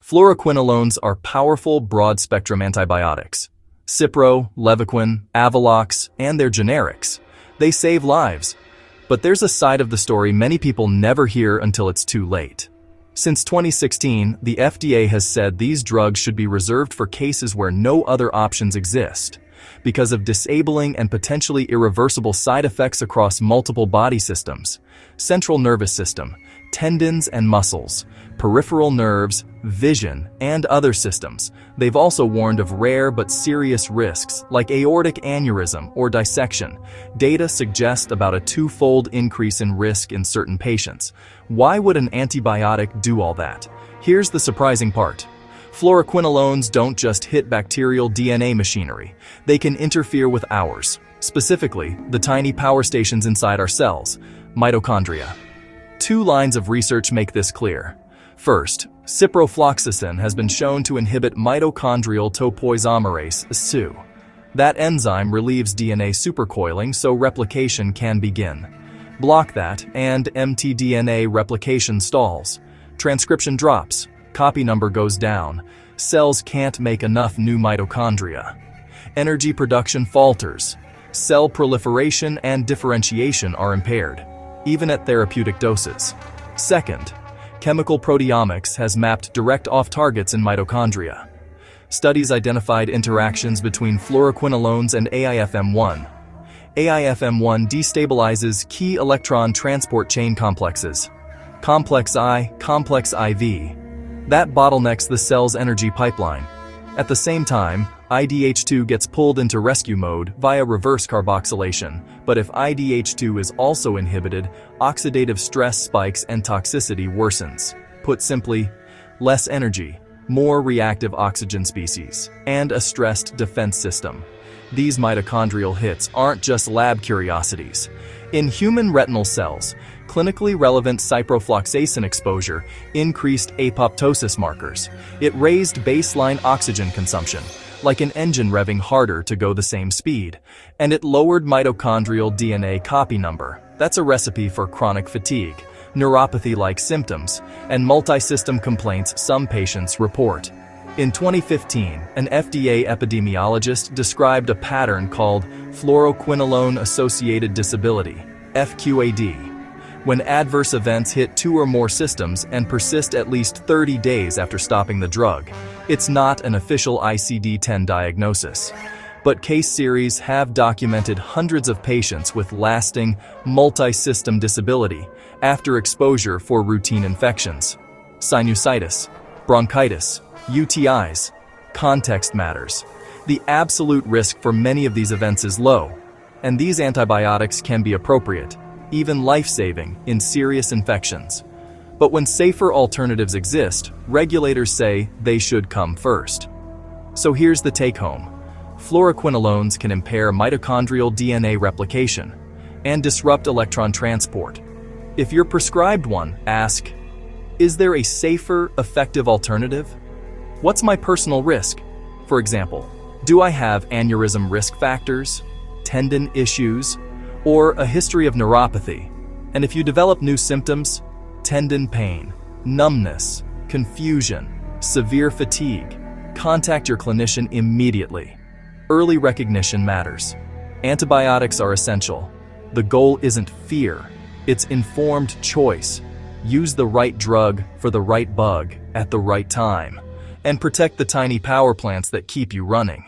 Fluoroquinolones are powerful, broad-spectrum antibiotics. Cipro, Levoquin, Avelox, and their generics. They save lives. But there's a side of the story many people never hear until it's too late. Since 2016, the FDA has said these drugs should be reserved for cases where no other options exist, because of disabling and potentially irreversible side effects across multiple body systems: central nervous system, tendons and muscles, peripheral nerves, vision, and other systems. They've also warned of rare but serious risks like aortic aneurysm or dissection. Data suggest about a twofold increase in risk in certain patients. Why would an antibiotic do all that? Here's the surprising part. Fluoroquinolones don't just hit bacterial DNA machinery. They can interfere with ours, specifically the tiny power stations inside our cells, mitochondria. Two lines of research make this clear. First, Ciprofloxacin has been shown to inhibit mitochondrial topoisomerase (SU). That enzyme relieves DNA supercoiling so replication can begin. Block that, and mtDNA replication stalls. Transcription drops, copy number goes down, cells can't make enough new mitochondria. Energy production falters. Cell proliferation and differentiation are impaired, even at therapeutic doses. Second, chemical proteomics has mapped direct off-targets in mitochondria. Studies identified interactions between fluoroquinolones and AIFM1. AIFM1 destabilizes key electron transport chain complexes. Complex I, complex IV. That bottlenecks the cell's energy pipeline. At the same time, IDH2 gets pulled into rescue mode via reverse carboxylation, but if IDH2 is also inhibited, oxidative stress spikes and toxicity worsens. Put simply, less energy, more reactive oxygen species, and a stressed defense system. These mitochondrial hits aren't just lab curiosities. In human retinal cells, clinically relevant ciprofloxacin exposure increased apoptosis markers. It raised baseline oxygen consumption, like an engine revving harder to go the same speed, and it lowered mitochondrial DNA copy number. That's a recipe for chronic fatigue, neuropathy-like symptoms, and multi-system complaints some patients report. In 2015, an FDA epidemiologist described a pattern called fluoroquinolone-associated disability, FQAD, when adverse events hit 2 or more systems and persist at least 30 days after stopping the drug. It's not an official ICD-10 diagnosis, but case series have documented hundreds of patients with lasting multi-system disability after exposure for routine infections, sinusitis, bronchitis, UTIs. Context matters. The absolute risk for many of these events is low, and these antibiotics can be appropriate, even life-saving, in serious infections. But when safer alternatives exist, regulators say they should come first. So here's the take-home. Fluoroquinolones can impair mitochondrial DNA replication and disrupt electron transport. If you're prescribed one, ask, is there a safer, effective alternative? What's my personal risk? For example, do I have aneurysm risk factors, tendon issues, or a history of neuropathy? And if you develop new symptoms, tendon pain, numbness, confusion, severe fatigue, contact your clinician immediately. Early recognition matters. Antibiotics are essential. The goal isn't fear, it's informed choice. Use the right drug for the right bug at the right time, and protect the tiny power plants that keep you running.